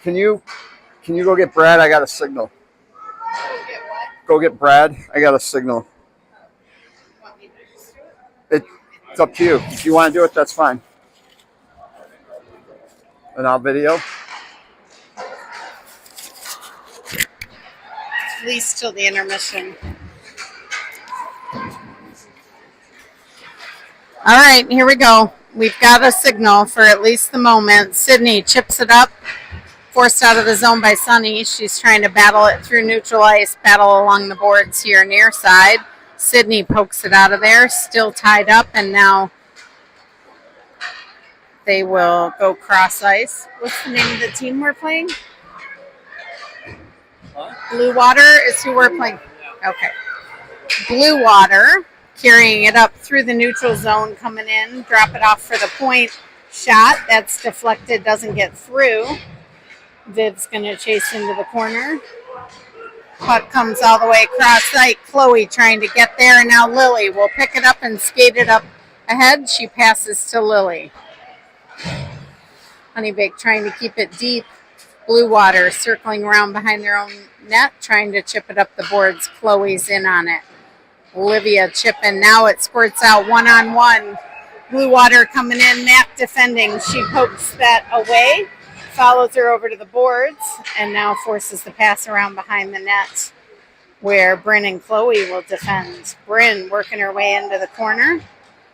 Can you go get Brad? I got a signal. Go get what? Go get Brad. I got a signal. Want me to just do it? It's up to you. If you want to do it, that's fine. And I'll video. At least till the intermission. All right, here we go. We've got a signal for at least the moment. Sydney chips it up, forced out of the zone by Sunny. She's trying to battle it through neutral ice, battle along the boards here near side. Sydney pokes it out of there, still tied up, and now they will go cross ice. What's the name of the team we're playing? Bluewater is who we're playing. Okay. Bluewater carrying it up through the neutral zone, coming in, drop it off for the point shot. That's deflected, doesn't get through. Viv's going to chase into the corner. Puck comes all the way across site. Chloe trying to get there, and now Lily will pick it up and skate it up ahead. She passes to Lily. Honeybaked trying to keep it deep. Bluewater circling around behind their own net, trying to chip it up the boards. Chloe's in on it. Olivia chipping. Now it squirts out one-on-one. Bluewater coming in. Matt defending. She pokes that away. Follows her over to the boards. And now forces the pass around behind the net where Bryn and Chloe will defend. Bryn working her way into the corner.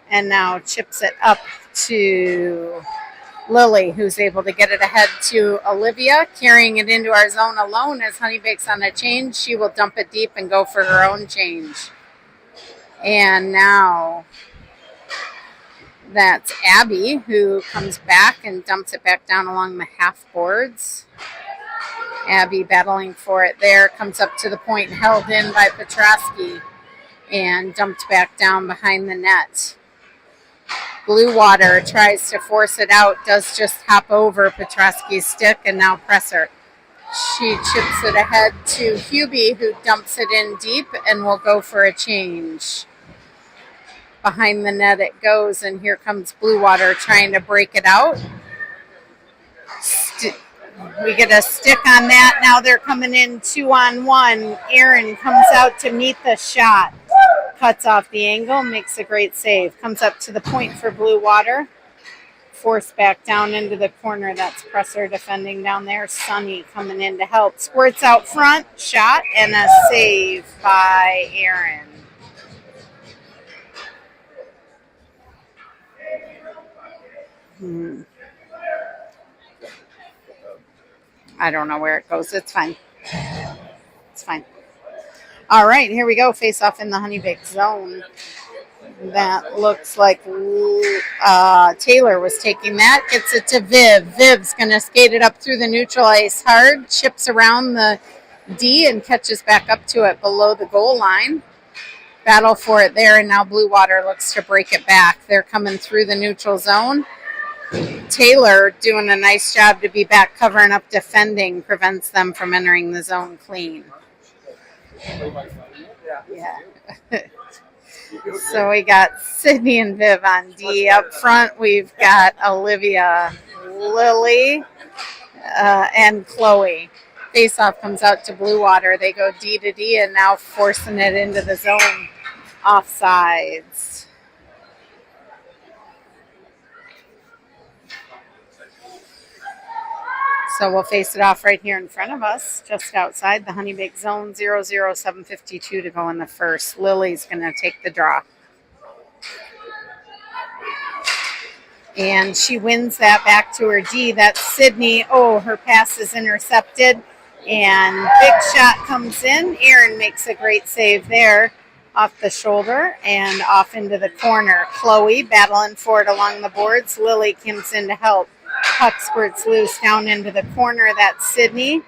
And now chips it up to Lily, who's able to get it ahead to Olivia, carrying it into our zone alone as Honeybake's on a change. She will dump it deep and go for her own change. And now that's Abby, who comes back and dumps it back down along the half boards. Abby battling for it there, comes up to the point, held in by Petrosky, and dumped back down behind the net. Bluewater tries to force it out, does just hop over Petrosky's stick, and now presser. She chips it ahead to Hubie, who dumps it in deep and will go for a change. Behind the net it goes, and here comes Bluewater trying to break it out. We get a stick on that. Now they're coming in 2-on-1. Aaron comes out to meet the shot. Cuts off the angle, makes a great save. Comes up to the point for Bluewater. Forced back down into the corner. That's presser defending down there. Sunny coming in to help. Squirts out front. Shot and a save by Aaron. I don't know where it goes. It's fine. It's fine. All right, here we go. Face off in the Honeybaked zone. That looks like Taylor was taking that. Gets it to Viv. Viv's going to skate it up through the neutral ice hard. Chips around the D and catches back up to it below the goal line. Battle for it there, and now Bluewater looks to break it back. They're coming through the neutral zone. Taylor doing a nice job to be back covering up defending, prevents them from entering the zone clean. Yeah. So we got Sydney and Viv on D. Up front, we've got Olivia, Lily, and Chloe. Face-off comes out to Bluewater. They go D to D and now forcing it into the zone. Offsides. So we'll face it off right here in front of us, just outside the Honeybaked zone, 0-0-752 to go in the first. Lily's going to take the draw. And she wins that back to her D. That's Sydney. Oh, her pass is intercepted. And big shot comes in. Aaron makes a great save there off the shoulder and off into the corner. Chloe battling for it along the boards. Lily comes in to help. Puck squirts loose down into the corner. That's Sydney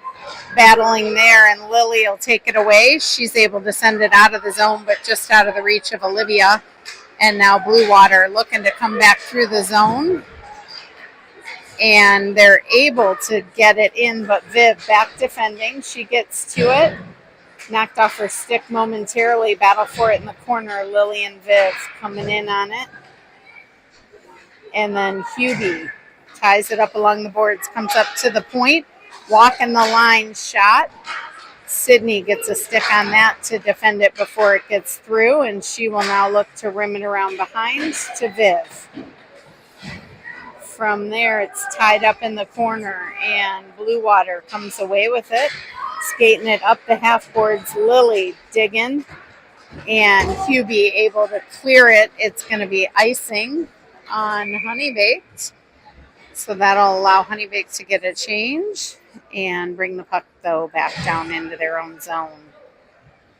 battling there, and Lily will take it away. She's able to send it out of the zone, but just out of the reach of Olivia. And now Bluewater looking to come back through the zone. And they're able to get it in, but Viv back defending. She gets to it. Knocked off her stick momentarily. Battle for it in the corner. Lily and Viv coming in on it. And then Hubie ties it up along the boards, comes up to the point, Walking the line shot. Sydney gets a stick on that to defend it before it gets through, and she will now look to rim it around behind to Viv. From there, it's tied up in the corner, and Bluewater comes away with it, skating it up the half boards. Lily digging, and Hubie able to clear it. It's going to be icing on Honeybaked, so that'll allow Honeybaked to get a change and bring the puck, though, back down into their own zone.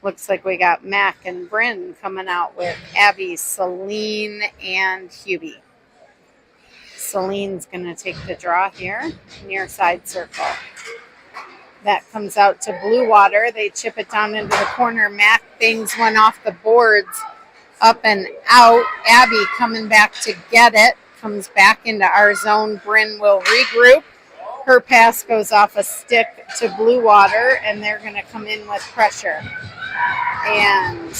Looks like we got Mac and Bryn coming out with Abby, Celine, and Hubie. Celine's going to take the draw here, near side circle. That comes out to Bluewater. They chip it down into the corner. Mac bangs one off the boards, up and out. Abby coming back to get it. Comes back into our zone. Bryn will regroup. Her pass goes off a stick to Bluewater, and they're going to come in with pressure. And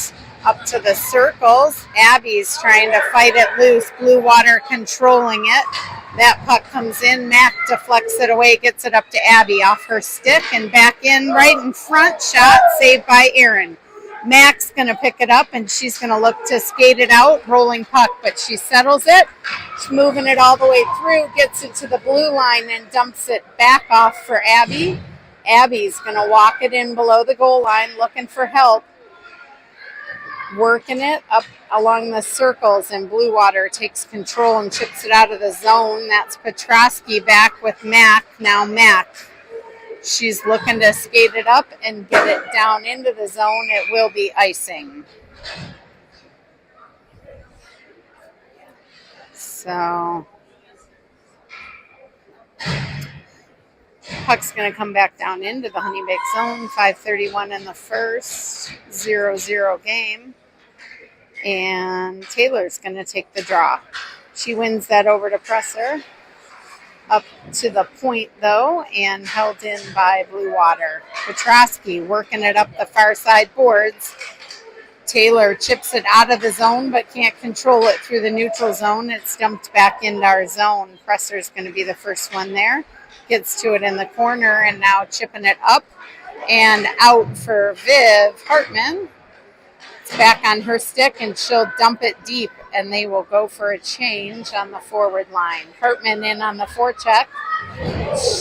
up to the circles. Abby's trying to fight it loose. Bluewater controlling it. That puck comes in. Mac deflects it away, gets it up to Abby off her stick and back in right in front. Shot saved by Erin. Mac's going to pick it up, and she's going to look to skate it out. Rolling puck, but she settles it. She's moving it all the way through, gets it to the blue line and dumps it back off for Abby. Abby's going to walk it in below the goal line, looking for help. Working it up along the circles, and Bluewater takes control and chips it out of the zone. That's Petrosky back with Mac. Now Mac. She's looking to skate it up and get it down into the zone. It will be icing. So puck's going to come back down into the Honeybaked zone. 5:31 in the first. 0-0 game. And Taylor's going to take the draw. She wins that over to Presser. Up to the point, though, and held in by Bluewater. Petrosky working it up the far side boards. Taylor chips it out of the zone, but can't control it through the neutral zone. It's dumped back into our zone. Presser's going to be the first one there. Gets to it in the corner, and now chipping it up and out for Viv Hartman. It's back on her stick, and she'll dump it deep, and they will go for a change on the forward line. Hartman in on the forecheck.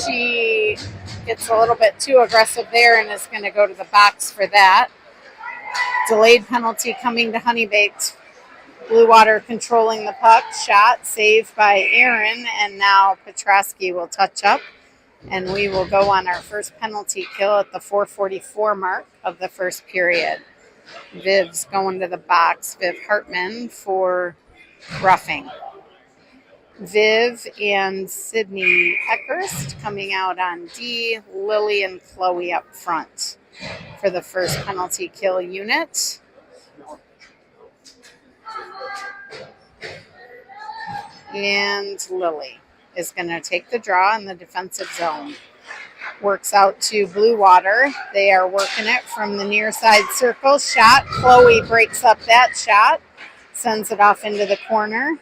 She gets a little bit too aggressive there and is going to go to the box for that. Delayed penalty coming to Honeybaked. Bluewater controlling the puck. Shot saved by Erin, and now Petrosky will touch up, and we will go on our first penalty kill at the 4:44 mark of the first period. Viv's going to the box. Viv Hartman for roughing. Viv and Sydney Eckhurst coming out on D. Lily and Chloe up front for the first penalty kill unit. And Lily is going to take the draw in the defensive zone. Works out to Bluewater. They are working it from the near side circle. Shot. Chloe breaks up that shot. Sends it off into the corner.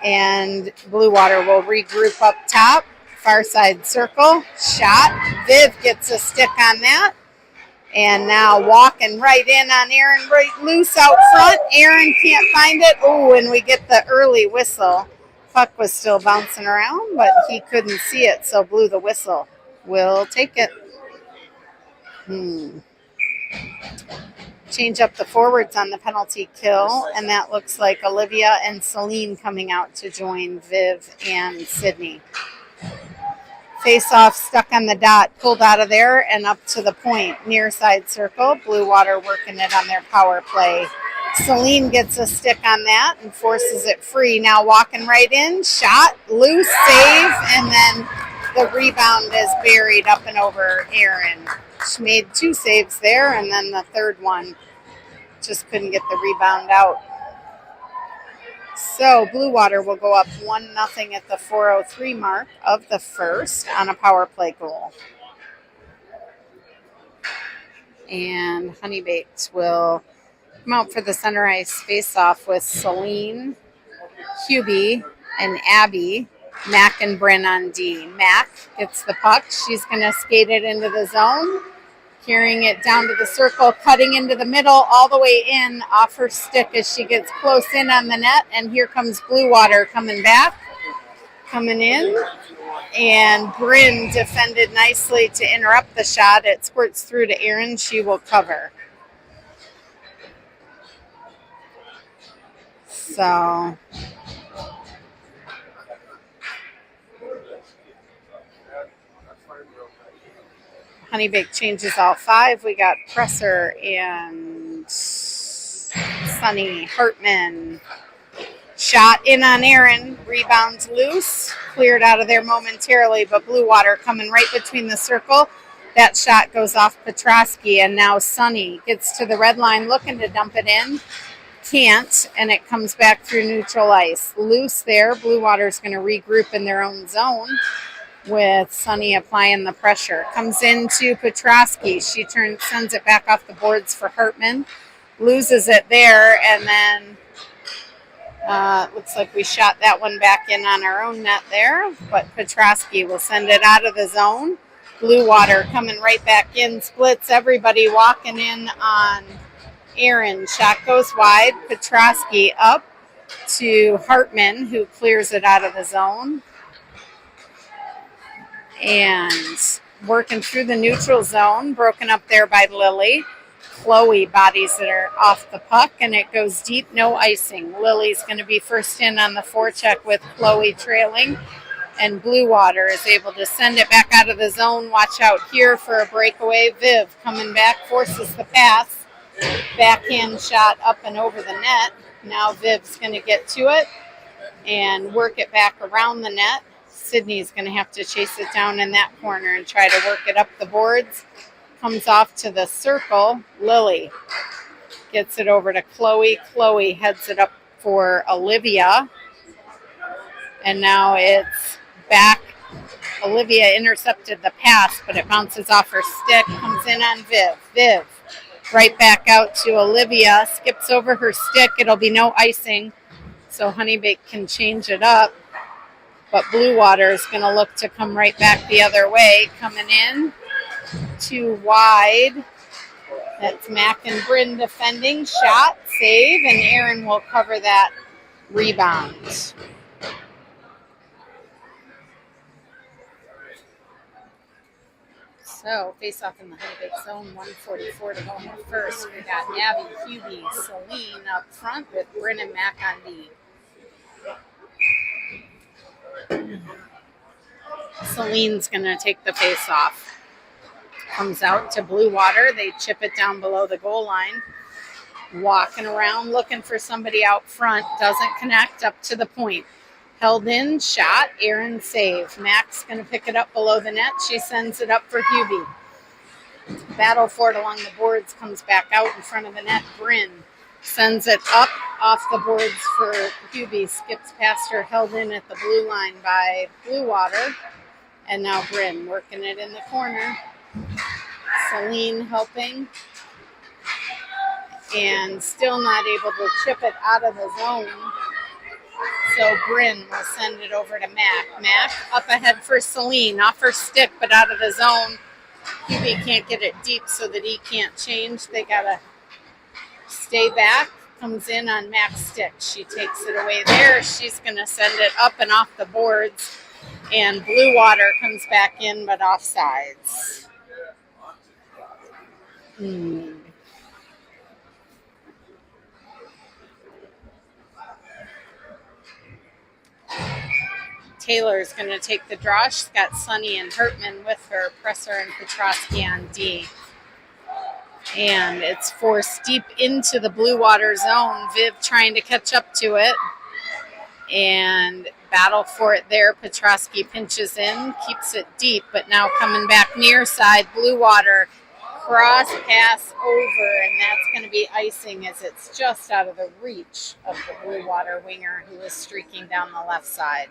And Bluewater will regroup up top. Far side circle. Shot. Viv gets a stick on that. And now walking right in on Erin, right loose out front. Erin can't find it. Oh, and we get the early whistle. Puck was still bouncing around, but he couldn't see it, so blew the whistle. We'll take it. Change up the forwards on the penalty kill, and that looks like Olivia and Celine coming out to join Viv and Sydney. Face-off stuck on the dot, pulled out of there and up to the point. Near side circle, Bluewater working it on their power play. Celine gets a stick on that and forces it free. Now walking right in, shot, loose, save, and then the rebound is buried up and over Erin. She made 2 saves there, and then the third one just couldn't get the rebound out. So Bluewater will go up 1-0 at the 4:03 mark of the first on a power play goal. And Honeybaked will come out for the center ice face-off with Celine, Hubie, and Abby Mac and Bryn on D. Mac gets the puck. She's going to skate it into the zone, carrying it down to the circle, cutting into the middle, all the way in off her stick as she gets close in on the net. And here comes Bluewater coming back, coming in. And Bryn defended nicely to interrupt the shot. It squirts through to Erin. She will cover. So Honeybaked changes all 5. We got Presser and Sunny Hartman. Shot in on Erin. Rebounds loose. Cleared out of there momentarily, but Bluewater coming right between the circle. That shot goes off Petrosky, and now Sunny gets to the red line looking to dump it in. Can't, and it comes back through neutral ice. Loose there. Bluewater's going to regroup in their own zone with Sunny applying the pressure. Comes into Petrosky. She sends it back off the boards for Hartman. Loses it there, and then looks like we shot that one back in on our own net there, but Petrosky will send it out of the zone. Bluewater coming right back in, splits everybody, walking in on Erin. Shot goes wide. Petrosky up to Hartman, who clears it out of the zone. And working through the neutral zone, broken up there by Lily. Chloe bodies it off the puck, and it goes deep, no icing. Lily's going to be first in on the forecheck with Chloe trailing, and Bluewater is able to send it back out of the zone. Watch out here for a breakaway. Viv coming back, forces the pass. Backhand shot up and over the net. Now Viv's going to get to it and work it back around the net. Sydney's going to have to chase it down in that corner and try to work it up the boards. Comes off to the circle. Lily gets it over to Chloe. Chloe heads it up for Olivia. And now it's back. Olivia intercepted the pass, but it bounces off her stick. Comes in on Viv. Viv right back out to Olivia. Skips over her stick. It'll be no icing, so Honeybaked can change it up. But Bluewater is going to look to come right back the other way. Coming in. Too wide. That's Mac and Bryn defending. Shot, save, and Erin will cover that rebound. So, face off in the Honeybaked zone, 1:44 to go in the first. We got Abby, Hubie, Celine up front with Bryn and Mac on D. Celine's going to take the face off. Comes out to Bluewater. They chip it down below the goal line. Walking around looking for somebody out front. Doesn't connect up to the point. Held in, shot, Erin save. Mac's going to pick it up below the net. She sends it up for Hubie. Battle for it along the boards. Comes back out in front of the net. Bryn sends it up off the boards for Hubie. Skips past her. Held in at the blue line by Bluewater. And now Bryn working it in the corner. Celine helping, and still not able to chip it out of the zone. So Bryn will send it over to Mac. Mac up ahead for Celine, off her stick, but out of the zone. Hubie can't get it deep so that he can't change. They got to stay back. Comes in on Mac's stick. She takes it away there. She's going to send it up and off the boards. And Bluewater comes back in, but offsides. Taylor's going to take the draw. She's got Sunny and Hartman with her. Presser and Petrosky on D. And it's forced deep into the Bluewater zone. Viv trying to catch up to it. And battle for it there. Petrosky pinches in, keeps it deep, but now coming back near side. Bluewater cross pass over, and that's going to be icing as it's just out of the reach of the Bluewater winger who is streaking down the left side.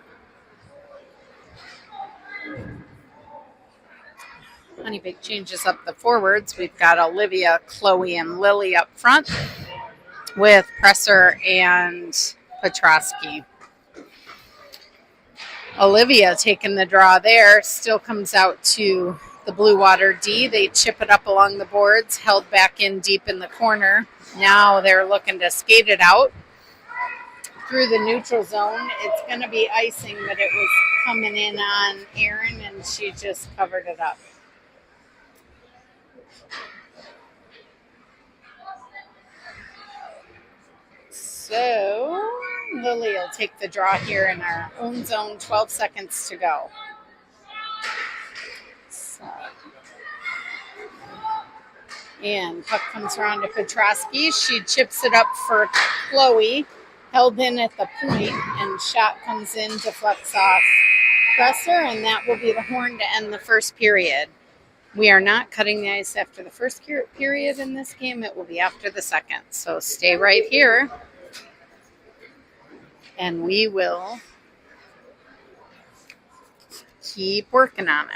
Honeybaked changes up the forwards. We've got Olivia, Chloe, and Lily up front with Presser and Petrosky. Olivia taking the draw there, still comes out to the Bluewater D. They chip it up along the boards, held back in deep in the corner. Now they're looking to skate it out through the neutral zone. It's going to be icing, but it was coming in on Erin, and she just covered it up. So Lily will take the draw here in our own zone, 12 seconds to go. So, and puck comes around to Petrosky. She chips it up for Chloe, held in at the point, and shot comes in, deflects off Presser, and that will be the horn to end the first period. We are not cutting the ice after the first period in this game. It will be after the second. So stay right here, and we will keep working on it.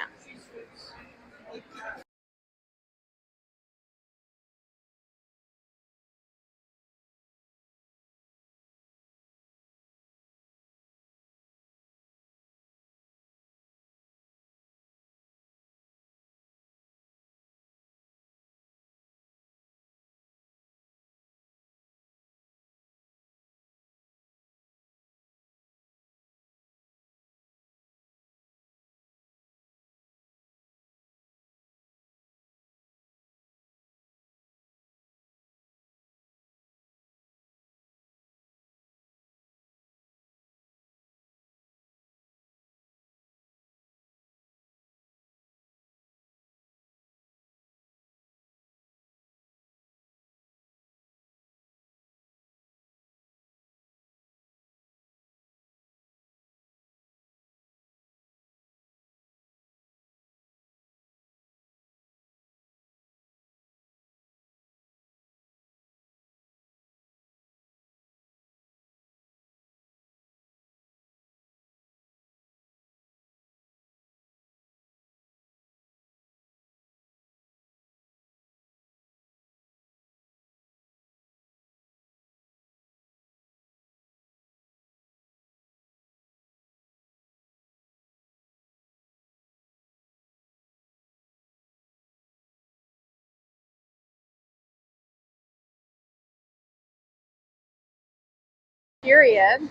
Period.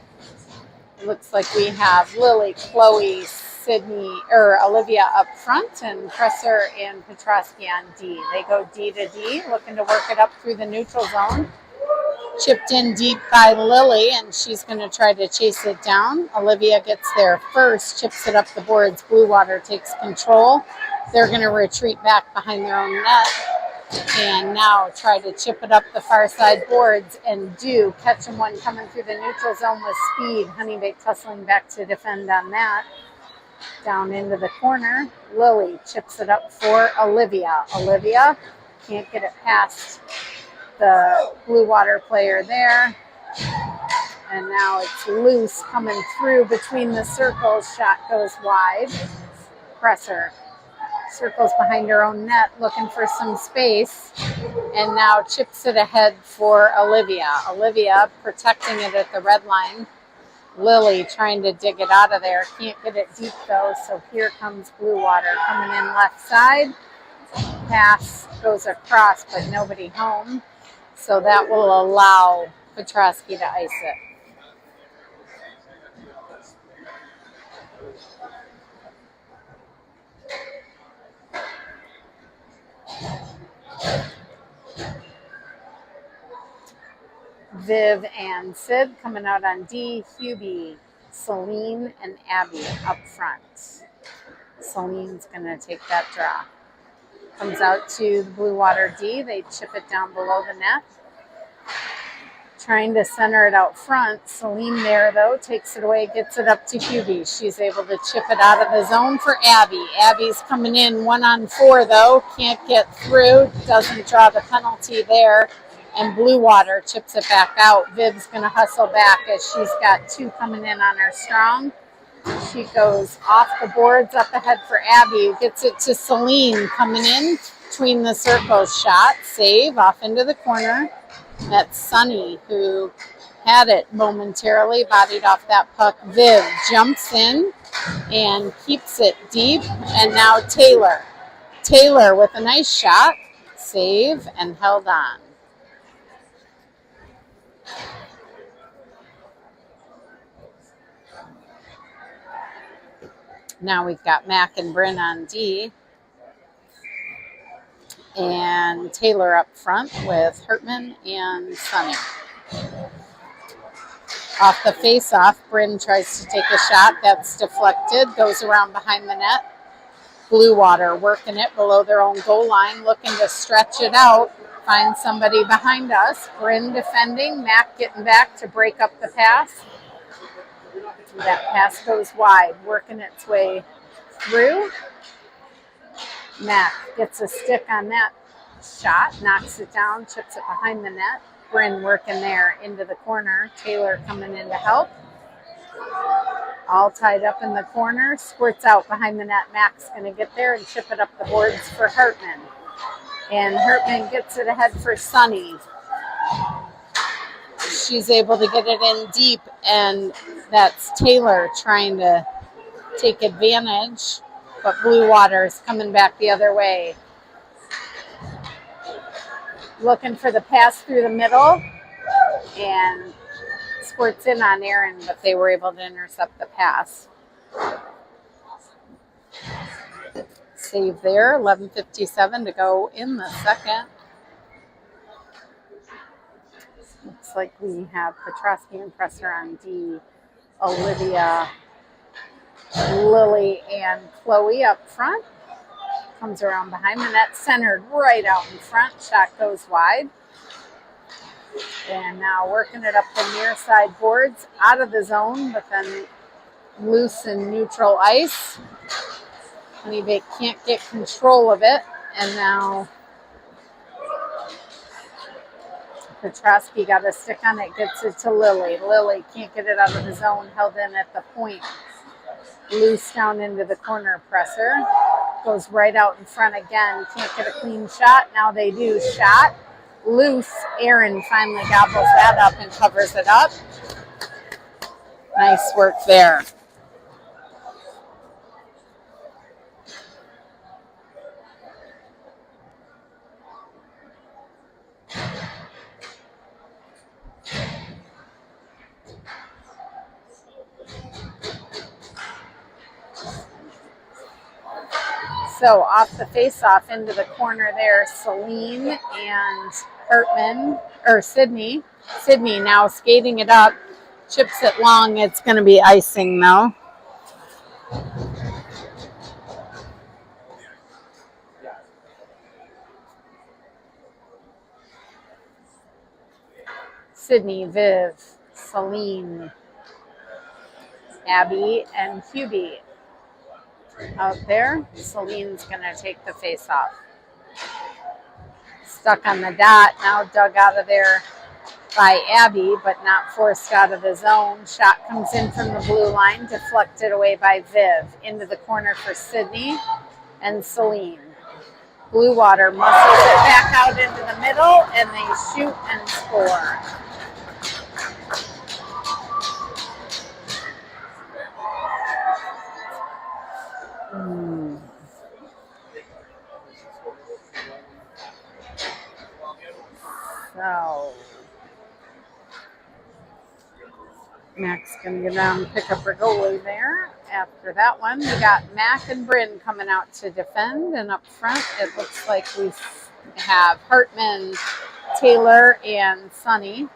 It looks like we have Lily, Chloe, Sydney, or Olivia up front, and Presser and Petrosky on D. They go D to D, looking to work it up through the neutral zone. Chipped in deep by Lily, and she's going to try to chase it down. Olivia gets there first, chips it up the boards. Bluewater takes control. They're going to retreat back behind their own net and now try to chip it up the far side boards and do catch them one coming through the neutral zone with speed. Honeybaked hustling back to defend on that. Down into the corner. Lily chips it up for Olivia. Olivia can't get it past the Bluewater player there. And now it's loose coming through between the circles. Shot goes wide. Presser circles behind her own net looking for some space, and now chips it ahead for Olivia. Olivia protecting it at the red line. Lily trying to dig it out of there. Can't get it deep though, so here comes Bluewater coming in left side. Pass goes across, but nobody home, so that will allow Petrosky to ice it. Viv and Sid coming out on D. Hubie, Celine, and Abby up front. Celine's going to take that draw. Comes out to the Bluewater D. They chip it down below the net. Trying to center it out front. Celine there, though, takes it away, gets it up to Hubie. She's able to chip it out of the zone for Abby. Abby's coming in 1-on-4, though. Can't get through. Doesn't draw the penalty there. And Bluewater chips it back out. Viv's going to hustle back as she's got two coming in on her strong. She goes off the boards up ahead for Abby, who gets it to Celine coming in between the circles. Shot, save, off into the corner. That's Sunny, who had it momentarily, bodied off that puck. Viv jumps in, and keeps it deep. And now Taylor. Taylor with a nice shot. Save and held on. Now we've got Mac and Bryn on D. And Taylor up front with Hertman and Sonny. Off the face-off, Bryn tries to take a shot. That's deflected. Goes around behind the net. Bluewater working it below their own goal line, looking to stretch it out. Find somebody behind us. Bryn defending. Mac getting back to break up the pass. That pass goes wide, working its way through. Mac gets a stick on that shot, knocks it down, chips it behind the net. Bryn working there into the corner. Taylor coming in to help. All tied up in the corner. Squirts out behind the net. Mac's going to get there and chip it up the boards for Hertman. And Hertman gets it ahead for Sonny. She's able to get it in deep, and that's Taylor trying to take advantage, but Bluewater's coming back the other way. Looking for the pass through the middle, and squirts in on Aaron, but they were able to intercept the pass. Save there, 11:57 to go in the second. Looks like we have Petrosky and Presser on D, Olivia, Lily, and Chloe up front. Comes around behind the net, centered right out in front. Shot goes wide. And now working it up the near side boards, out of the zone, but then loose in neutral ice. Honeybaked can't get control of it, and now Petrosky got a stick on it, gets it to Lily. Lily can't get it out of the zone, held in at the point. Loose down into the corner. Presser goes right out in front again. Can't get a clean shot. Now they do. Shot. Loose. Aaron finally gobbles that up and covers it up. Nice work there. So off the face-off into the corner there, Celine and Hertman, or Sydney. Sydney now skating it up, chips it long. It's going to be icing though. Sydney, Viv, Celine, Abby, and Hubie. Out there, Celine's going to take the face off. Stuck on the dot, now dug out of there by Abby, but not forced out of the zone. Shot comes in from the blue line, deflected away by Viv. Into the corner for Sydney and Celine. Bluewater muscles it back out into the middle, and they shoot and score. So, Mac's going to get down and pick up her goalie there. After that one, we got Mac and Bryn coming out to defend. And up front, it looks like we have Hertman, Taylor, and Sonny.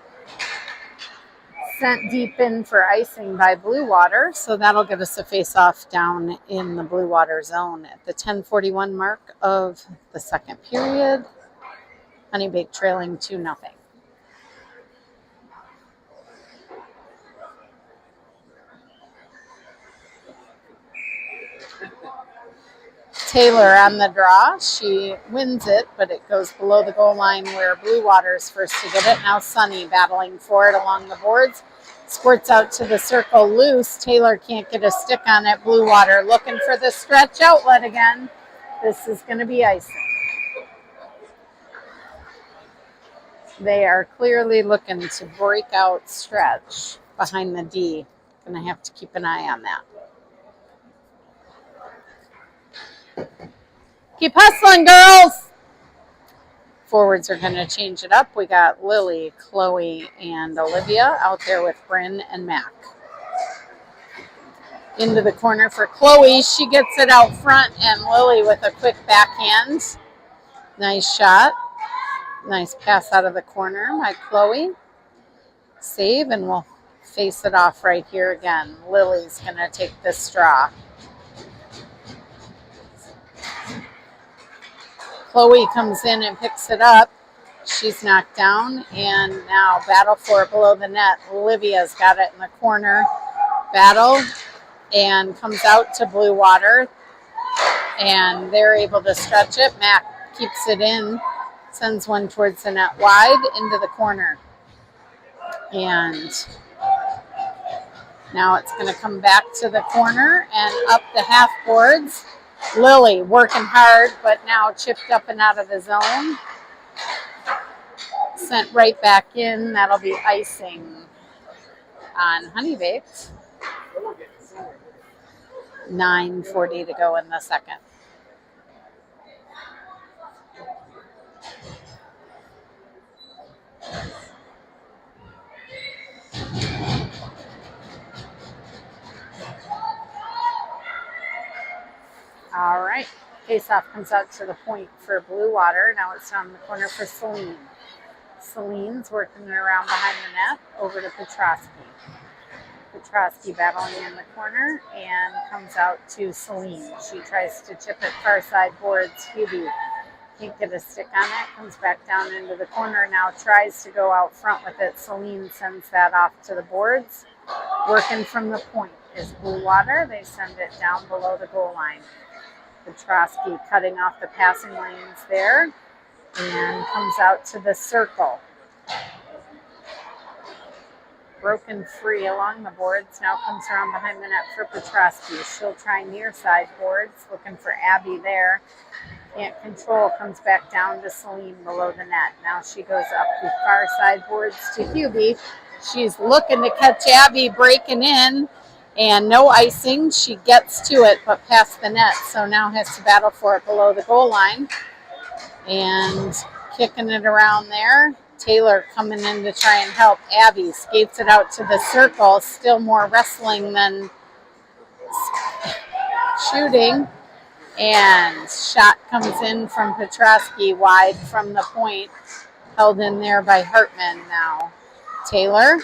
Sent deep in for icing by Bluewater. So that'll give us a face-off down in the Bluewater zone at the 10:41 mark of the second period. Honeybaked trailing 2-0. Taylor on the draw. She wins it, but it goes below the goal line where Bluewater's first to get it. Now Sonny battling for it along the boards. Squirts out to the circle loose. Taylor can't get a stick on it. Bluewater looking for the stretch outlet again. This is going to be icing. They are clearly looking to break out stretch behind the D. Going to have to keep an eye on that. Keep hustling, girls. Forwards are going to change it up. We got Lily, Chloe, and Olivia out there with Bryn and Mac. Into the corner for Chloe. She gets it out front, and Lily with a quick backhand. Nice shot. Nice pass out of the corner by Chloe. Save, and we'll face it off right here again. Lily's going to take this draw. Chloe comes in and picks it up. She's knocked down, and now battle for it below the net. Olivia's got it in the corner. Battle, and comes out to Bluewater, and they're able to stretch it. Mac keeps it in, sends one towards the net wide into the corner. And now it's going to come back to the corner and up the half boards. Lily working hard, but now chipped up and out of the zone. Sent right back in. That'll be icing on Honeybaked. 9:40 to go in the second. All right, face-off comes out to the point for Bluewater. Now it's down in the corner for Celine. Celine's working it around behind the net over to Petrosky. Petrosky battling in the corner and comes out to Celine. She tries to chip it far side boards. Hubie can't get a stick on it. Comes back down into the corner. Now tries to go out front with it. Celine sends that off to the boards. Working from the point is Bluewater. They send it down below the goal line. Petrosky cutting off the passing lanes there and comes out to the circle. Broken free along the boards. Now comes around behind the net for Petrosky. She'll try near side boards. Looking for Abby there. Can't control. Comes back down to Celine below the net. Now she goes up the far side boards to Hubie. She's looking to catch Abby breaking in. And no icing. She gets to it, but past the net. So now has to battle for it below the goal line. And kicking it around there. Taylor coming in to try and help. Abby skates it out to the circle. Still more wrestling than shooting. And shot comes in from Petrosky wide from the point. Held in there by Hartman now. Taylor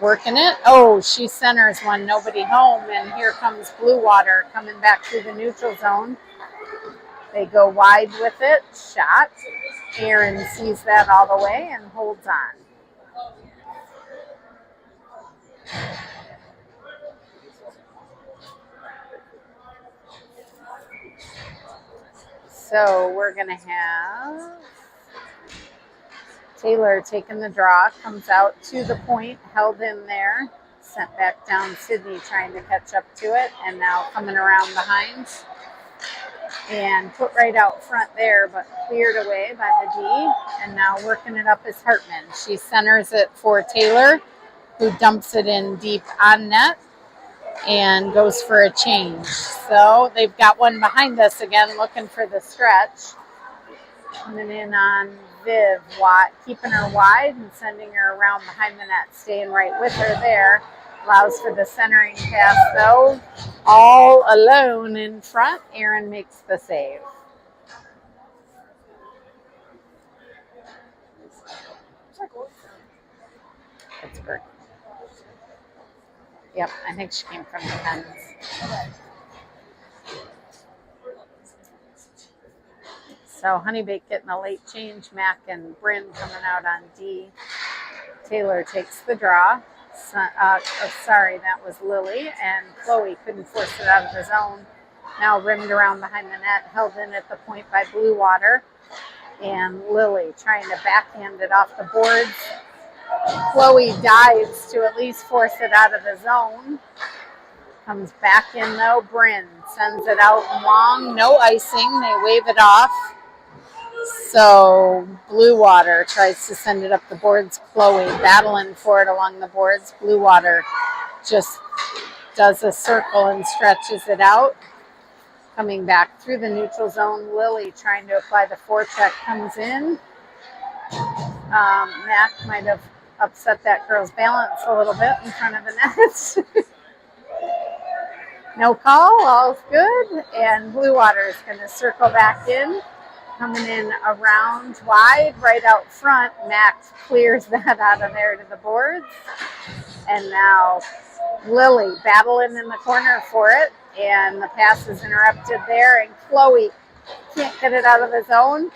working it. Oh, she centers one. Nobody home. And here comes Bluewater coming back through the neutral zone. They go wide with it. Shot. Aaron sees that all the way and holds on. So we're going to have Taylor taking the draw, comes out to the point, held in there, sent back down. Sydney trying to catch up to it, and now coming around behind and put right out front there, but cleared away by the D. And now working it up is Hartman. She centers it for Taylor, who dumps it in deep on net and goes for a change. So they've got one behind us again, looking for the stretch. Coming in on Viv, keeping her wide and sending her around behind the net, staying right with her there. Allows for the centering pass, though. All alone in front. Aaron makes the save. Pittsburgh. Yep, I think she came from the Pens. So Honeybaked getting a late change. Mac and Bryn coming out on D. Taylor takes the draw. Sorry, that was Lily. And Chloe couldn't force it out of the zone. Now rimmed around behind the net. Held in at the point by Bluewater. And Lily trying to backhand it off the boards. Chloe dives to at least force it out of the zone. Comes back in though. Bryn sends it out long. No icing. They wave it off. So Bluewater tries to send it up the boards. Chloe battling for it along the boards. Bluewater just does a circle and stretches it out. Coming back through the neutral zone, Lily trying to apply the forecheck comes in. Mac might have upset that girl's balance a little bit in front of the net. No call, all's good. And Bluewater is going to circle back in. Coming in around wide, right out front. Mac clears that out of there to the boards. And now Lily battling in the corner for it. And the pass is interrupted there. And Chloe can't get it out of the zone.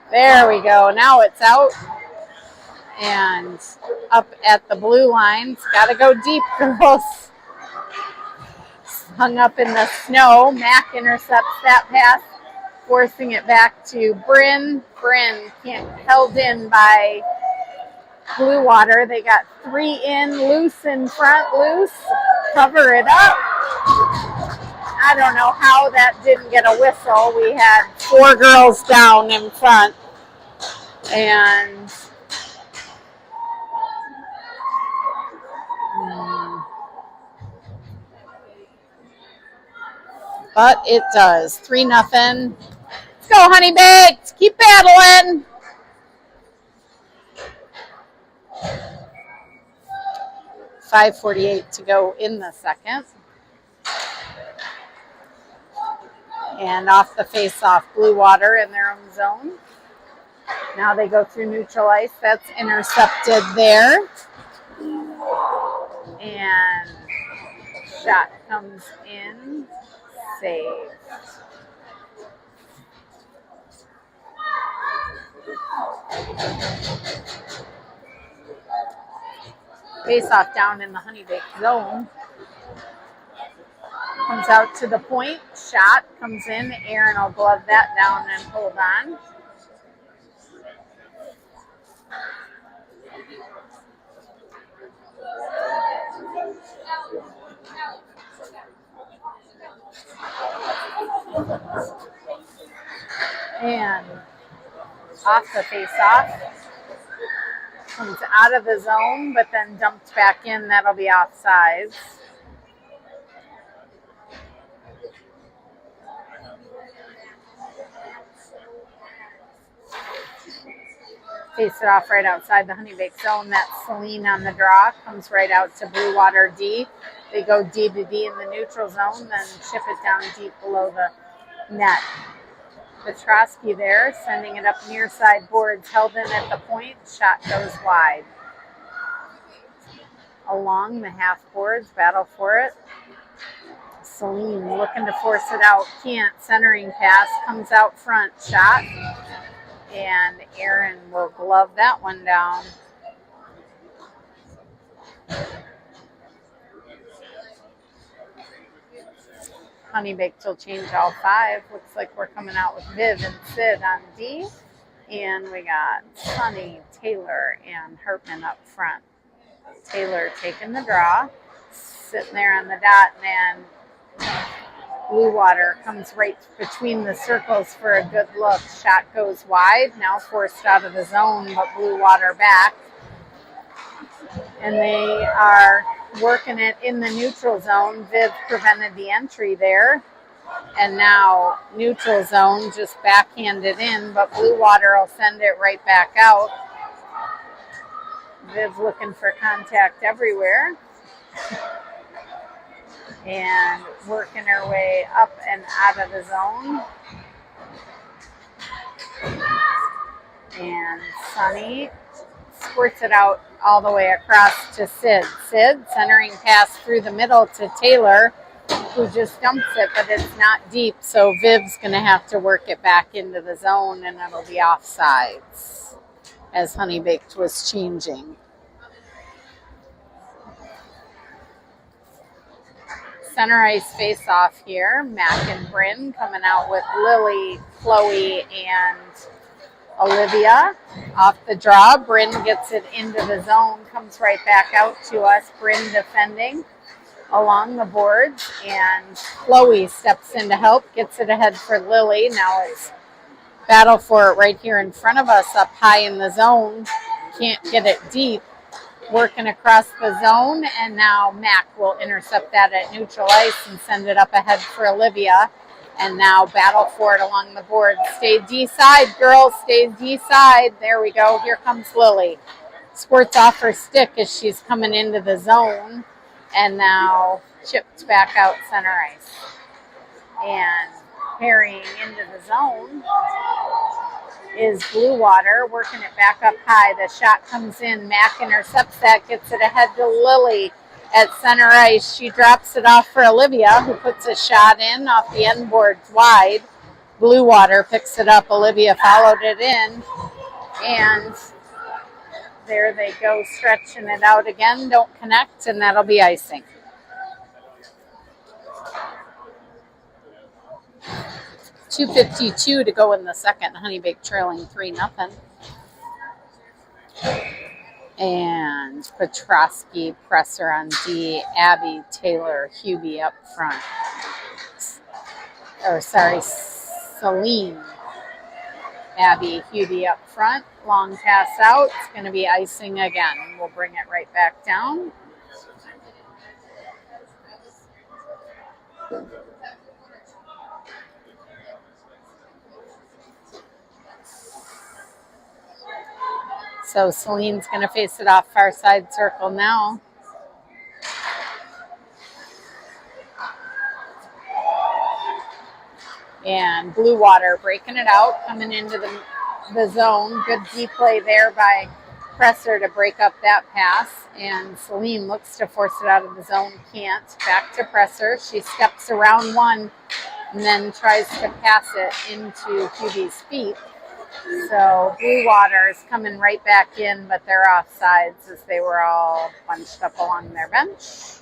There we go. Now it's out. And up at the blue line. It's got to go deep, girls. Hung up in the snow. Mac intercepts that pass, forcing it back to Bryn. Bryn held in by Bluewater. They got 3 in, loose in front, loose. Cover it up. I don't know how that didn't get a whistle. We had 4 girls down in front. And but it does. 3-0. Let's go, Honeybaked. Keep battling. .5:48 to go in the second. And off the face-off, Bluewater in their own zone. Now they go through neutral ice. That's intercepted there. And shot comes in. Saved. Face off down in the Honeybaked zone. Comes out to the point. Shot comes in. Aaron will glove that down and hold on. And off the face-off. Comes out of the zone, but then dumped back in. That'll be offsides. Face it off right outside the Honeybaked zone. That's Celine on the draw. Comes right out to Bluewater D. They go D to D in the neutral zone, then chip it down deep below the net. Petrosky there, sending it up near side boards, held in at the point. Shot goes wide. Along the half boards, battle for it. Celine looking to force it out. Can't. Centering pass comes out front. Shot. And Aaron will glove that one down. Honeybaked will change all 5. Looks like we're coming out with Viv and Sid on D. And we got Sunny, Taylor, and Hartman up front. Taylor taking the draw, sitting there on the dot, and Bluewater comes right between the circles for a good look. Shot goes wide, now forced out of the zone, but Bluewater back. And they are working it in the neutral zone. Viv prevented the entry there. And now neutral zone just backhanded in, but Bluewater will send it right back out. Viv looking for contact everywhere. And working her way up and out of the zone. And Sunny squirts it out all the way across to Sid. Sid centering pass through the middle to Taylor, who just dumps it, but it's not deep, so Viv's going to have to work it back into the zone, and it'll be offsides as Honeybaked was changing. Center ice face-off here. Mac and Bryn coming out with Lily, Chloe, and Olivia. Off the draw, Bryn gets it into the zone, comes right back out to us. Bryn defending along the boards, and Chloe steps in to help, gets it ahead for Lily. Now it's battle for it right here in front of us, up high in the zone. Can't get it deep. Working across the zone, and now Mac will intercept that at neutral ice and send it up ahead for Olivia. And now battle for it along the board. Stay D side, girls. Stay D side. There we go. Here comes Lily. Squirts off her stick as she's coming into the zone. And now chipped back out center ice. And carrying into the zone is Bluewater, working it back up high. The shot comes in. Mack intercepts that, gets it ahead to Lily at center ice. She drops it off for Olivia, who puts a shot in off the end boards wide. Bluewater picks it up. Olivia followed it in. And there they go, stretching it out again. Don't connect, and that'll be icing. .252 to go in the second. Honeybaked trailing 3-0. And Petrosky, Presser on D. Abby, Taylor, Hubie up front. Celine. Abby, Hubie up front. Long pass out. It's going to be icing again. We'll bring it right back down. So Celine's going to face it off far side circle now. And Bluewater breaking it out, coming into the zone. Good D play there by Presser to break up that pass. And Celine looks to force it out of the zone. Can't. Back to Presser. She steps around one and then tries to pass it into Hubie's feet. So Bluewater is coming right back in, but they're offsides as they were all bunched up along their bench.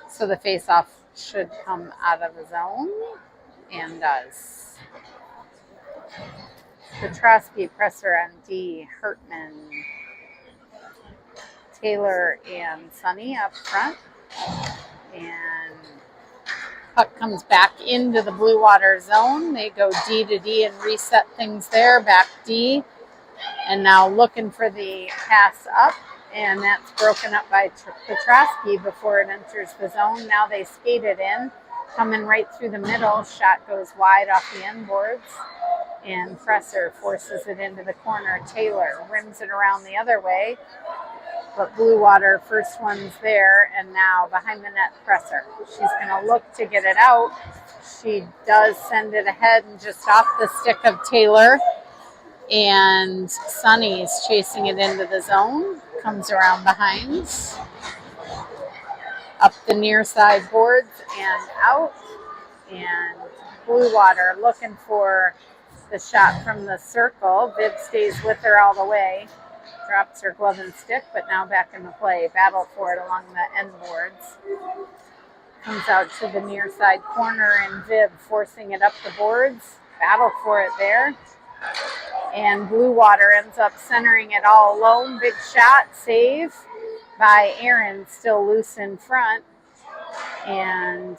So the face-off should come out of the zone, and does. Petrosky, Presser on D, Hertman, Taylor, and Sunny up front. And puck comes back into the Bluewater zone. They go D to D and reset things there. Back D. And now looking for the pass up. And that's broken up by Petrosky before it enters the zone. Now they skate it in. Coming right through the middle. Shot goes wide off the end boards. And Presser forces it into the corner. Taylor rims it around the other way. But Bluewater, first one's there, and now behind the net, Presser. She's going to look to get it out. She does send it ahead and just off the stick of Taylor. And Sunny's chasing it into the zone. Comes around behind. Up the near side boards and out. And Bluewater looking for the shot from the circle. Viv stays with her all the way. Drops her glove and stick, but now back in the play. Battle for it along the end boards. Comes out to the near side corner, and Viv forcing it up the boards. Battle for it there. And Bluewater ends up centering it all alone. Big shot, save by Aaron, still loose in front. And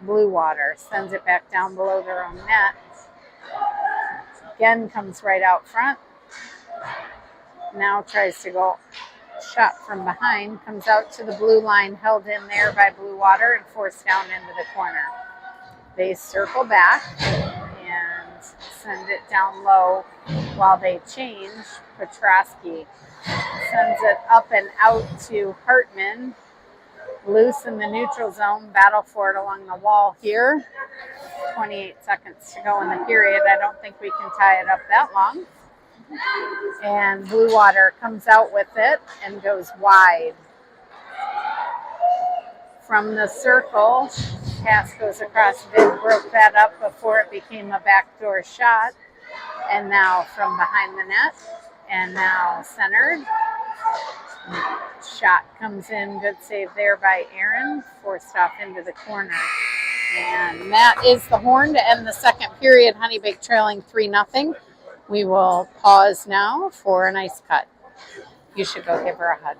Bluewater sends it back down below their own net. Again, comes right out front. Now tries to go shot from behind. Comes out to the blue line, held in there by Bluewater and forced down into the corner. They circle back and send it down low while they change. Petrosky sends it up and out to Hartman. Loose in the neutral zone. Battle for it along the wall here. 28 seconds to go in the period. I don't think we can tie it up that long. And Bluewater comes out with it and goes wide. From the circle, pass goes across. Viv broke that up before it became a backdoor shot. And now from behind the net. And now centered. Shot comes in. Good save there by Aaron. Forced off into the corner. And that is the horn to end the second period. Honeybaked trailing 3-0. We will pause now for an ice cut. You should go give her a hug.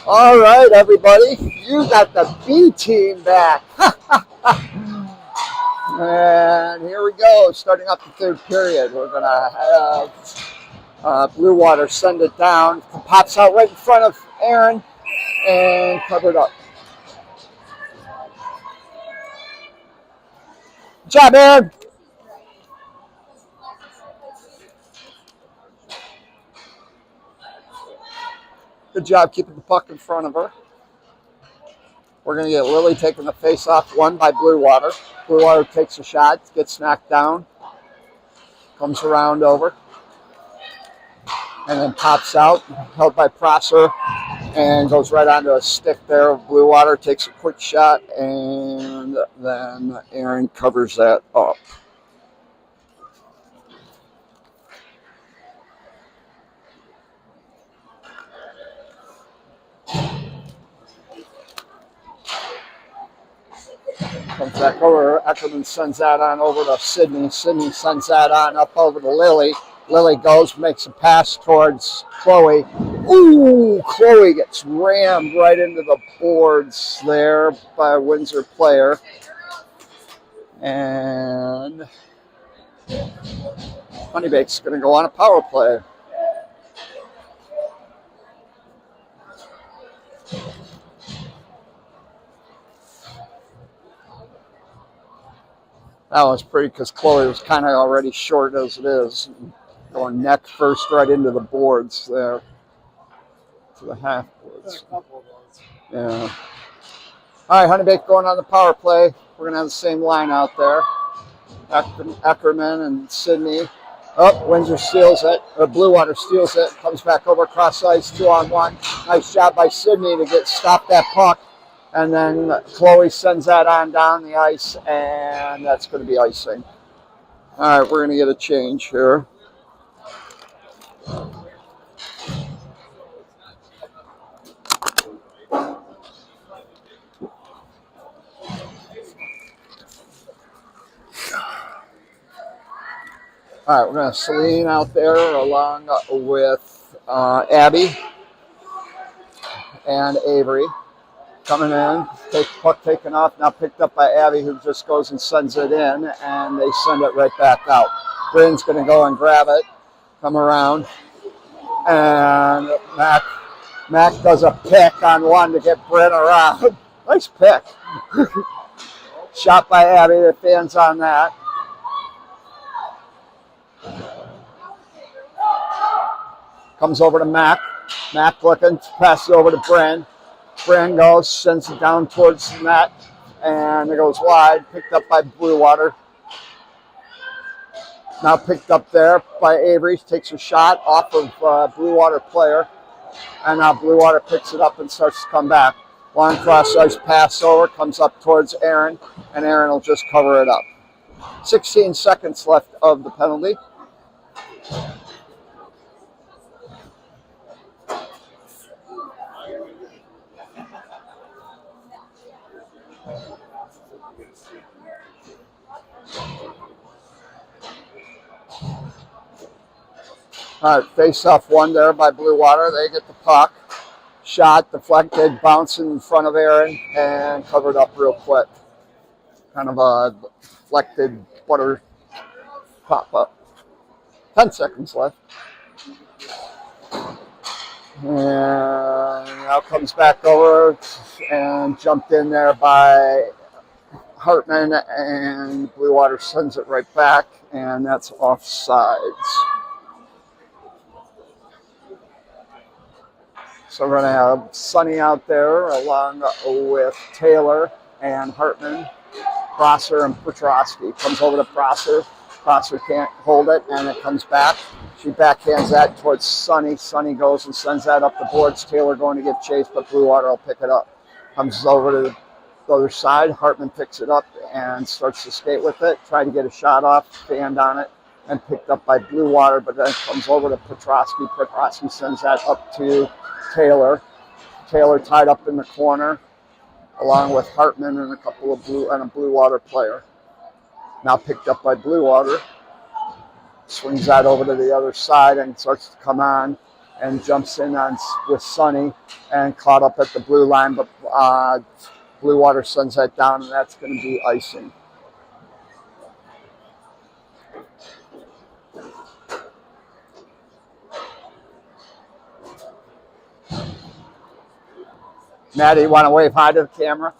All right, everybody, you got the B team back. And here we go, starting up the third period. We're going to have Bluewater send it down. It pops out right in front of Aaron and covered up. Good job, Aaron. Good job keeping the puck in front of her. We're going to get Lily taking the face-off, won by Bluewater. Bluewater takes a shot, gets knocked down, comes around over, and then pops out, held by Prosser, and goes right onto a stick there. Bluewater takes a quick shot, and then Aaron covers that up. Comes back over. Eckerman sends that on over to Sydney. Sydney sends that on up over to Lily. Lily goes, makes a pass towards Chloe. Ooh, Chloe gets rammed right into the boards there by a Windsor player. And Honeybake's going to go on a power play. That was pretty because Chloe was kind of already short as it is. Going neck first right into the boards there. To the half boards. Yeah. All right, Honeybake going on the power play. We're going to have the same line out there. Eckerman and Sydney. Oh, Windsor steals it. Or Bluewater steals it. Comes back over cross ice, 2-on-1. Nice job by Sydney to stop that puck. And then Chloe sends that on down the ice, and that's going to be icing. All right, we're going to get a change here. All right, we're going to have Celine out there along with Abby and Avery. Coming in, puck taken off, now picked up by Abby, who just goes and sends it in, and they send it right back out. Bryn's going to go and grab it, come around, and Mac does a pick on one to get Bryn around. Nice pick. Shot by Abby, the fans on that. Comes over to Mac. Mac looking, passes over to Bryn. Brand goes, sends it down towards the net, and it goes wide, picked up by Bluewater. Now picked up there by Avery, takes a shot off of Bluewater player, and now Bluewater picks it up and starts to come back. Long cross ice pass over, comes up towards Aaron, and Aaron will just cover it up. 16 seconds left of the penalty. All right, face-off one there by Bluewater. They get the puck. Shot, deflected, bouncing in front of Aaron, and covered up real quick. Kind of a deflected butter pop-up. 10 seconds left. And now comes back over and jumped in there by Hartman, and Bluewater sends it right back, and that's offsides. So we're going to have Sonny out there along with Taylor and Hartman, Prosser and Petrosky. Comes over to Prosser. Prosser can't hold it, and it comes back. She backhands that towards Sonny. Sonny goes and sends that up the boards. Taylor going to get chased, but Bluewater will pick it up. Comes over to the other side. Hartman picks it up and starts to skate with it. Try to get a shot off, fanned on it, and picked up by Bluewater, but then it comes over to Petrosky. Petrosky sends that up to Taylor. Taylor tied up in the corner, along with Hartman and a Bluewater player. Now picked up by Bluewater. Swings that over to the other side and starts to come on. and jumps in on with Sunny and caught up at the blue line, but Bluewater sends that down, and that's going to be icing. Maddie, you want to wave hi to the camera?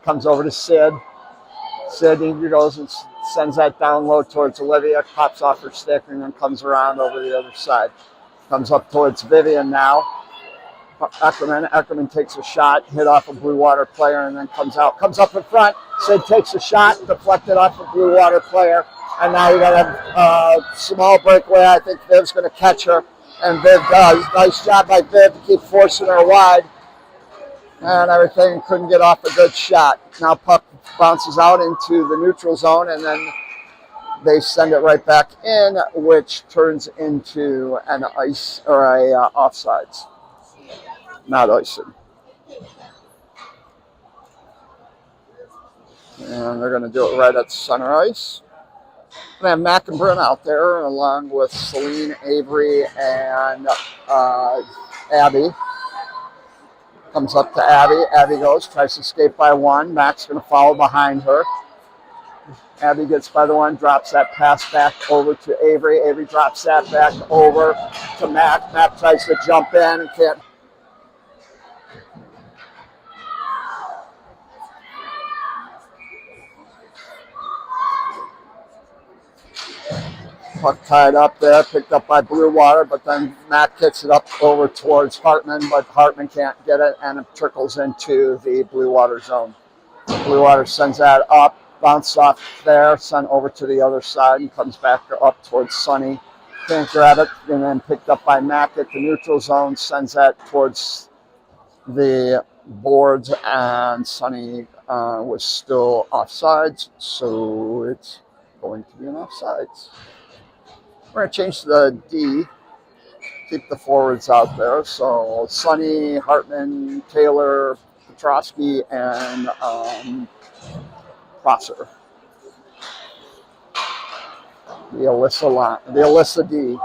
Comes over to Sid. Sid goes and sends that down low towards Olivia, pops off her stick, and then comes around over the other side. Comes up towards Vivian now. Eckerman takes a shot, hit off a Bluewater player, and then comes up in front. Sid takes a shot, deflected off a Bluewater player, and now you got a small breakaway. I think Viv's going to catch her, and Viv does. Nice job by Viv to keep forcing her wide, and everything. Couldn't get off a good shot. Now puck bounces out into the neutral zone, and then they send it right back in, which turns into an ice or a offsides. Not icing. And they're going to do it right at center ice. We have Mac and Bryn out there, along with Celine, Avery, and Abby. Comes up to Abby. Abby goes, tries to escape by one. Mac's going to follow behind her. Abby gets by the one, drops that pass back over to Avery. Avery drops that back over to Mac. Mac tries to jump in and can't. Puck tied up there, picked up by Bluewater, but then Mac kicks it up over towards Hartman, but Hartman can't get it, and it trickles into the Bluewater zone. Bluewater sends that up, bounced off there, sent over to the other side, and comes back up towards Sunny. Can't grab it, and then picked up by Mac at the neutral zone, sends that towards the boards, and Sunny was still offsides, so it's going to be an offsides. We're going to change the D, keep the forwards out there. So Sunny, Hartman, Taylor, Petrosky, and Prosser. The Alyssa D.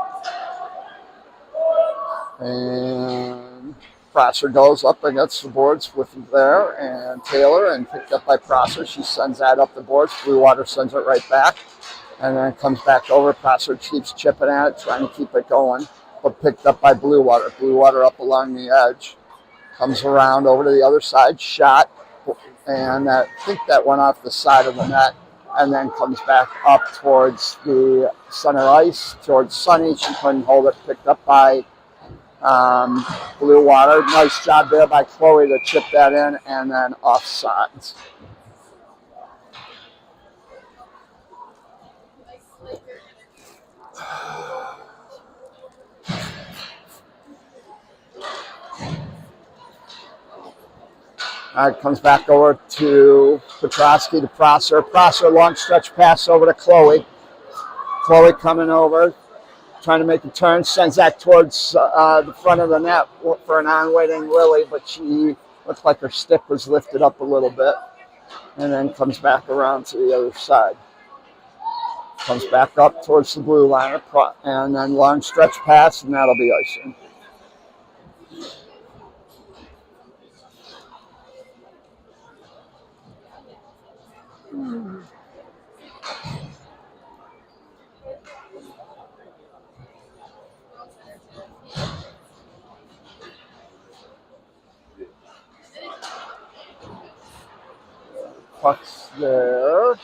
And Prosser goes up against the boards with there, and Taylor, and picked up by Prosser. She sends that up the boards. Bluewater sends it right back. And then it comes back over. Prosser keeps chipping at it, trying to keep it going, but picked up by Bluewater. Bluewater up along the edge. Comes around over to the other side, shot, and I think that went off the side of the net, and then comes back up towards the center ice, towards Sunny. She couldn't hold it, picked up by Bluewater. Nice job there by Chloe to chip that in, and then offsides. Comes back over to Petrosky to Prosser. Prosser, long stretch pass over to Chloe. Chloe coming over, trying to make a turn, sends that towards the front of the net for an on-waiting Lily, but she looked like her stick was lifted up a little bit, and then comes back around to the other side. Comes back up towards the blue line, and then long stretch pass, and that'll be icing. Puck's there.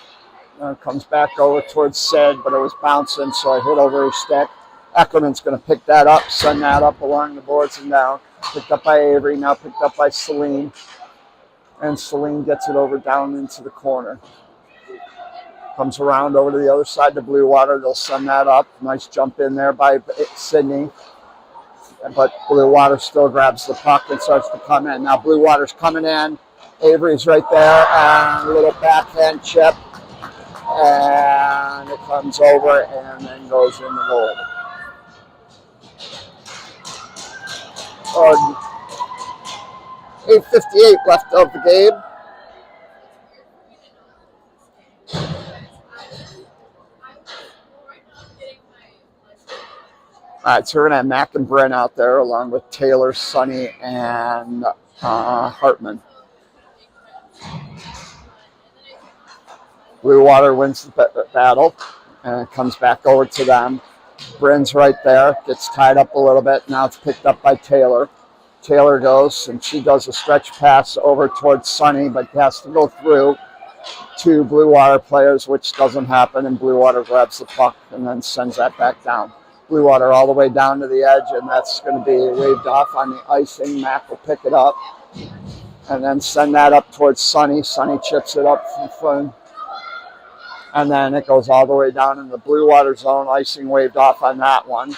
Comes back over towards Sid, but it was bouncing, so I hit over his stick. Eckerman's going to pick that up, send that up along the boards and down. Picked up by Avery, now picked up by Celine. And Celine gets it over down into the corner. Comes around over to the other side to Bluewater. They'll send that up. Nice jump in there by Sydney. But Bluewater still grabs the puck and starts to come in. Now Bluewater's coming in. Avery's right there, and a little backhand chip. And it comes over and then goes in the goal. 8:58 left of the game. All right, so we're going to have Mac and Bryn out there along with Taylor, Sonny, and Hartman. Bluewater wins the battle and it comes back over to them. Bryn's right there, gets tied up a little bit. Now it's picked up by Taylor. Taylor goes and she does a stretch pass over towards Sonny, but has to go through two Bluewater players, which doesn't happen, and Bluewater grabs the puck and then sends that back down. Bluewater all the way down to the edge, and that's going to be waved off on the icing. Mac will pick it up and then send that up towards Sonny. Sonny chips it up from front. And then it goes all the way down in the Bluewater zone. Icing waved off on that one.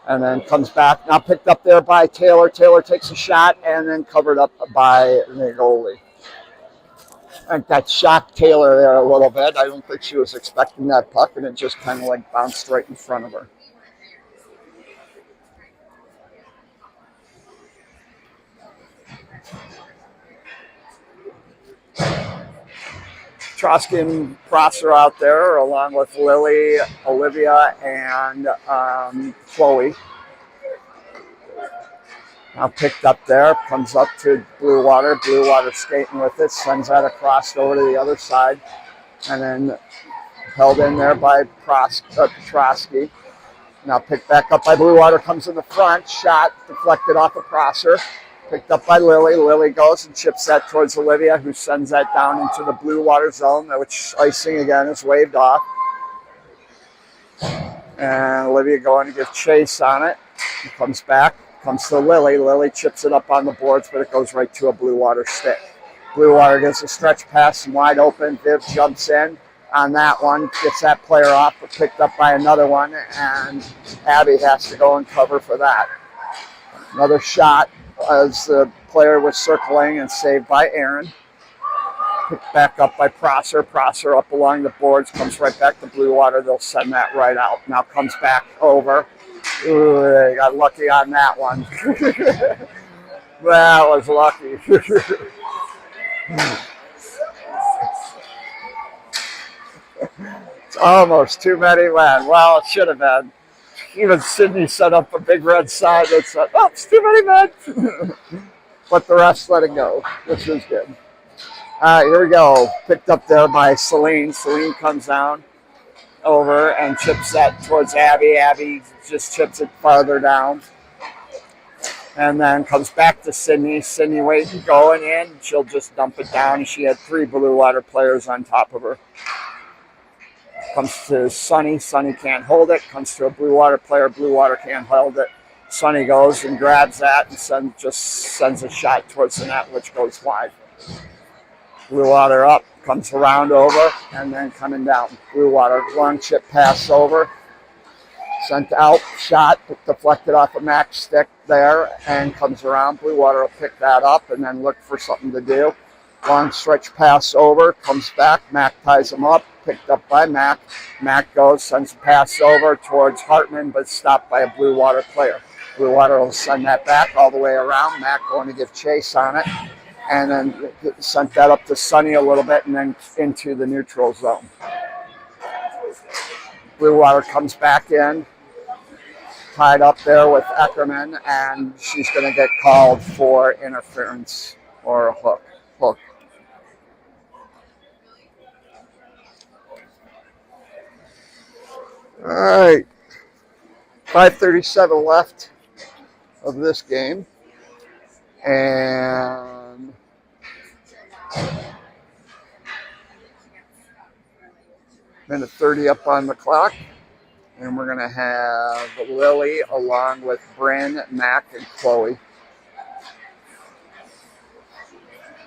And then comes back. Now picked up there by Taylor. Taylor takes a shot and then covered up by the goalie. I think that shocked Taylor there a little bit. I don't think she was expecting that puck, and it just kind of like bounced right in front of her. Trosky and Prosser out there, along with Lily, Olivia, and Chloe. Now picked up there, comes up to Bluewater. Bluewater skating with it, sends that across over to the other side, and then held in there by Trosky. Now picked back up by Bluewater, comes in the front, shot deflected off of Prosser. Picked up by Lily. Lily goes and chips that towards Olivia, who sends that down into the Bluewater zone, which icing again is waved off. And Olivia going to give chase on it. It comes back, comes to Lily. Lily chips it up on the boards, but it goes right to a Bluewater stick. Bluewater gets a stretch pass and wide open. Viv jumps in on that one, gets that player off, but picked up by another one, and Abby has to go and cover for that. Another shot as the player was circling and saved by Aaron. Picked back up by Prosser. Prosser up along the boards, comes right back to Bluewater. They'll send that right out. Now comes back over. Ooh, they got lucky on that one. That was lucky. It's almost too many men. Well, it should have been. Even Sydney set up a big red sign that said, oh, it's too many men. But the rest let it go, which was good. All right, here we go. Picked up there by Celine. Celine comes down over and chips that towards Abby. Abby just chips it farther down. And then comes back to Sydney. Sydney waiting, going in. She'll just dump it down. She had three Bluewater players on top of her. Comes to Sonny. Sonny can't hold it. Comes to a Bluewater player. Bluewater can't hold it. Sonny goes and grabs that and just sends a shot towards the net, which goes wide. Bluewater up, comes around over, and then coming down. Bluewater, long chip pass over. Sent out, shot, deflected off a Mac's stick there, and comes around. Bluewater will pick that up and then look for something to do. Long stretch pass over, comes back. Mac ties him up, picked up by Mac. Mac goes, sends a pass over towards Hartman, but stopped by a Bluewater player. Bluewater will send that back all the way around. Mac going to give chase on it, and then sent that up to Sonny a little bit and then into the neutral zone. Bluewater comes back in, tied up there with Eckerman, and she's going to get called for interference or a hook. All right, 5:37 left of this game, and minute 30 up on the clock, and we're going to have Lily along with Bryn, Mac, and Chloe.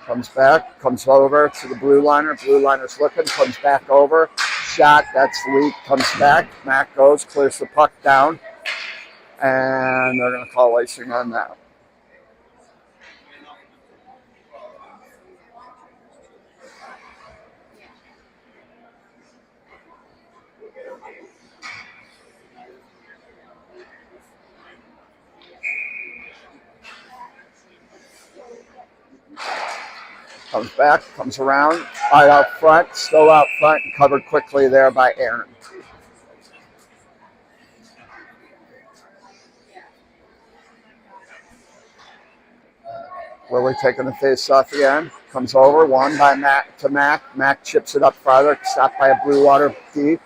Comes back, comes over to the blue liner. Blue liner's looking, comes back over. Shot, that's weak, comes back. Mac goes, clears the puck down, and they're going to call icing on that. Comes back, comes around, right out front, still out front, and covered quickly there by Aaron. Lily taking the face off again. Comes over, one by Mac to Mac. Mac chips it up farther, stopped by a Bluewater D.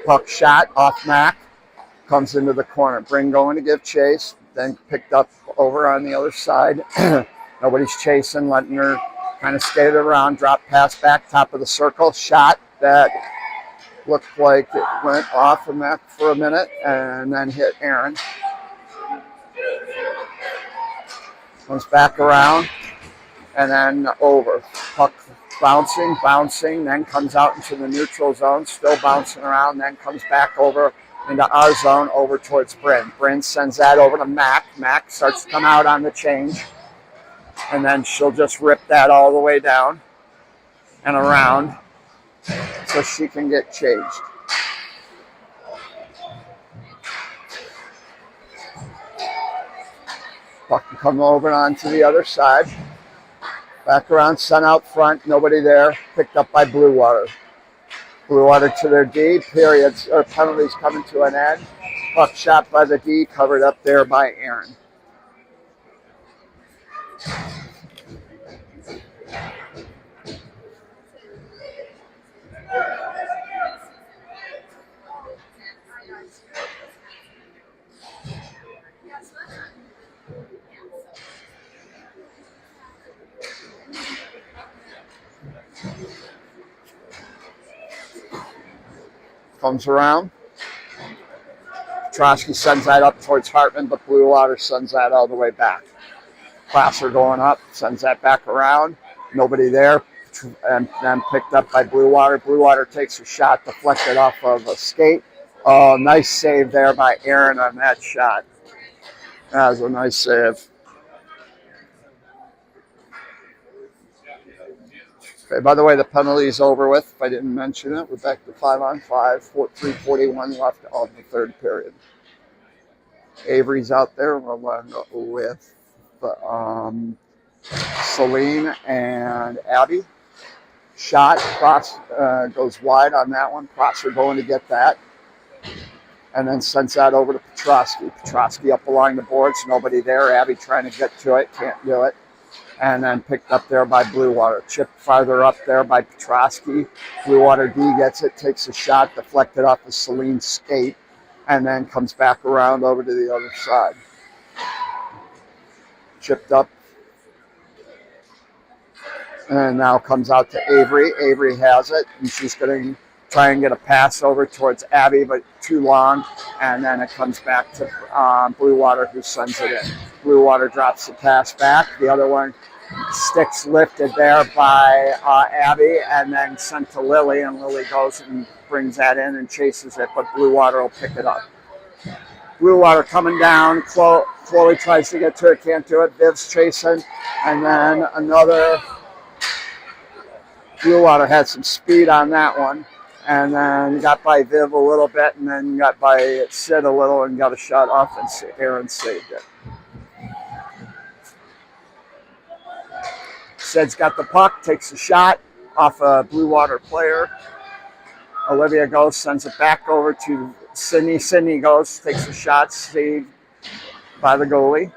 Puck shot off Mac. Comes into the corner. Bring going to give chase. Then picked up over on the other side. Nobody's chasing, letting her kind of skate around. Drop pass back, top of the circle. Shot that looked like it went off of Mac for a minute and then hit Aaron. Comes back around and then over. Puck bouncing, then comes out into the neutral zone, still bouncing around, then comes back over into our zone, over towards Bryn. Bryn sends that over to Mac. Mac starts to come out on the change, and then she'll just rip that all the way down and around so she can get changed. Puck can come over onto the other side. Back around, sun out front, nobody there. Picked up by Bluewater. Bluewater to their D, periods or penalties coming to an end. Puck shot by the D, covered up there by Aaron. Comes around. Trotsky sends that up towards Hartman, but Bluewater sends that all the way back. Placer going up, sends that back around. Nobody there, and then picked up by Bluewater. Bluewater takes a shot, deflected off of a skate. Oh, nice save there by Aaron on that shot. That was a nice save. Okay, by the way, the penalty is over with. If I didn't mention it, we're back to 5-on-5, 3:41 left of the third period. Avery's out there along with Celine and Abby. Shot, cross goes wide on that one. Prosser going to get that. And then sends that over to Petrosky. Petrosky up along the boards, nobody there. Abby trying to get to it, can't do it. And then picked up there by Bluewater. Chipped farther up there by Petrosky. Bluewater D gets it, takes a shot, deflected off of Celine's skate, and then comes back around over to the other side. Chipped up. And now comes out to Avery. Avery has it, and she's going to try and get a pass over towards Abby, but too long. And then it comes back to Bluewater, who sends it in. Bluewater drops the pass back. The other one sticks lifted there by Abby and then sent to Lily, and Lily goes and brings that in and chases it, but Bluewater will pick it up. Bluewater coming down. Chloe tries to get to it, can't do it. Viv's chasing, and then another. Bluewater had some speed on that one, and then got by Viv a little bit, and then got by Sid a little and got a shot off, and Aaron saved it. Sid's got the puck, takes a shot off a Bluewater player. Olivia goes, sends it back over to Sydney. Sydney goes, takes a shot, saved by the goalie.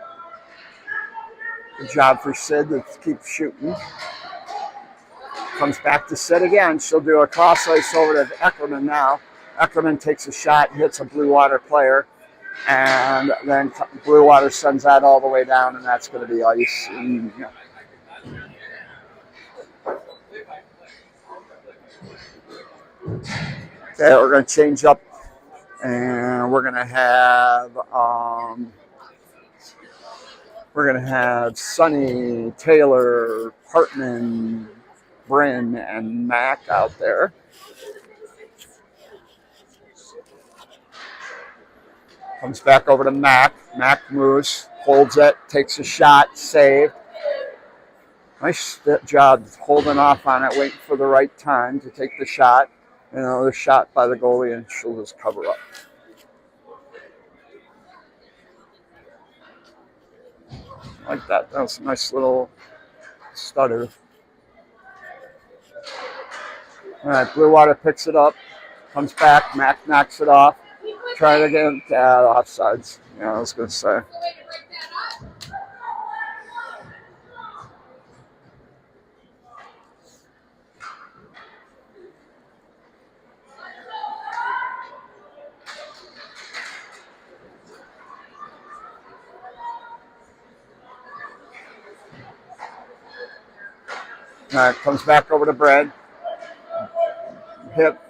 Good job for Sid to keep shooting. Comes back to Sid again. She'll do a cross ice over to Eckerman now. Eckerman takes a shot, hits a Bluewater player, and then Bluewater sends that all the way down, and that's going to be ice. And, yeah. Okay, we're going to change up, and we're going to have Sonny, Taylor, Hartman, Bryn, and Mac out there. Comes back over to Mac. Mac moves, holds it, takes a shot, saved. Nice job holding off on it, waiting for the right time to take the shot. Another shot by the goalie, and she'll just cover up. Like that. That was a nice little stutter. All right, Bluewater picks it up, comes back, Mac knocks it off. Trying to get offsides. Yeah, I was going to say. Comes back over to Bryn. Hip.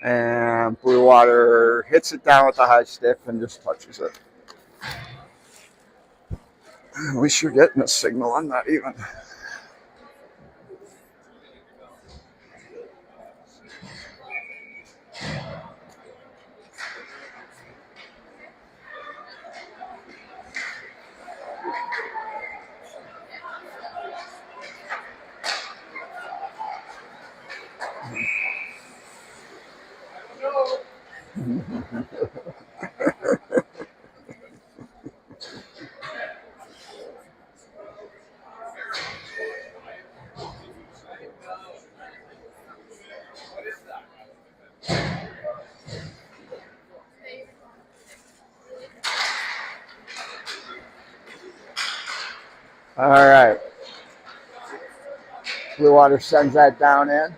And Bluewater hits it down with the high stick and just touches it. At least you're getting a signal. I'm not even. All right. Bluewater sends that down in.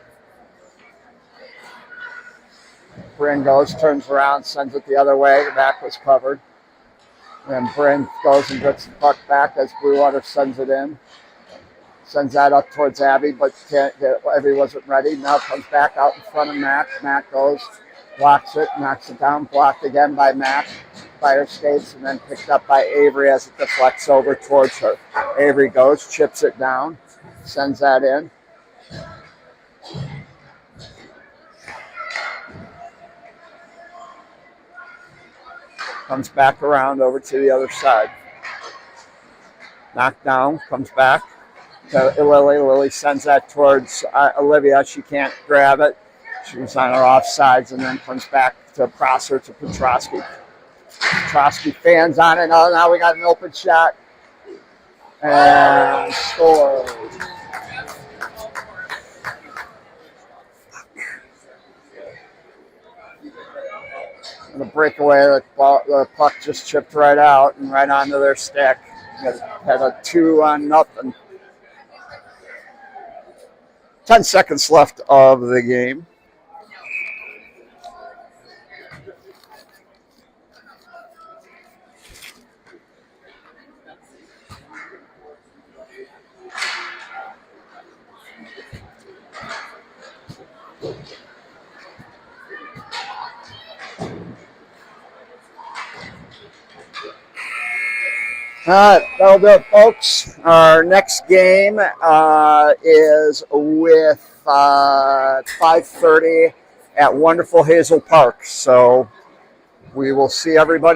Bryn goes, turns around, sends it the other way. The back was covered. And Bryn goes and gets the puck back as Bluewater sends it in. Sends that up towards Abby, but can't get it. Abby wasn't ready. Now comes back out in front of Mac. Mac goes, blocks it, knocks it down, blocked again by Mac. Fire skates, and then picked up by Avery as it deflects over towards her. Avery goes, chips it down, sends that in. Comes back around over to the other side. Knocked down, comes back to Lily. Lily sends that towards Olivia. She can't grab it. She was on her offsides, and then comes back to Prosser to Petrosky. Petrosky fans on it. Oh, now we got an open shot. And scores. And the breakaway, the puck just chipped right out and right onto their stick. Had a 2-0. 10 seconds left of the game. All right, that'll do it, folks. Our next game is with 5:30 at Wonderful Hazel Park. So we will see everybody.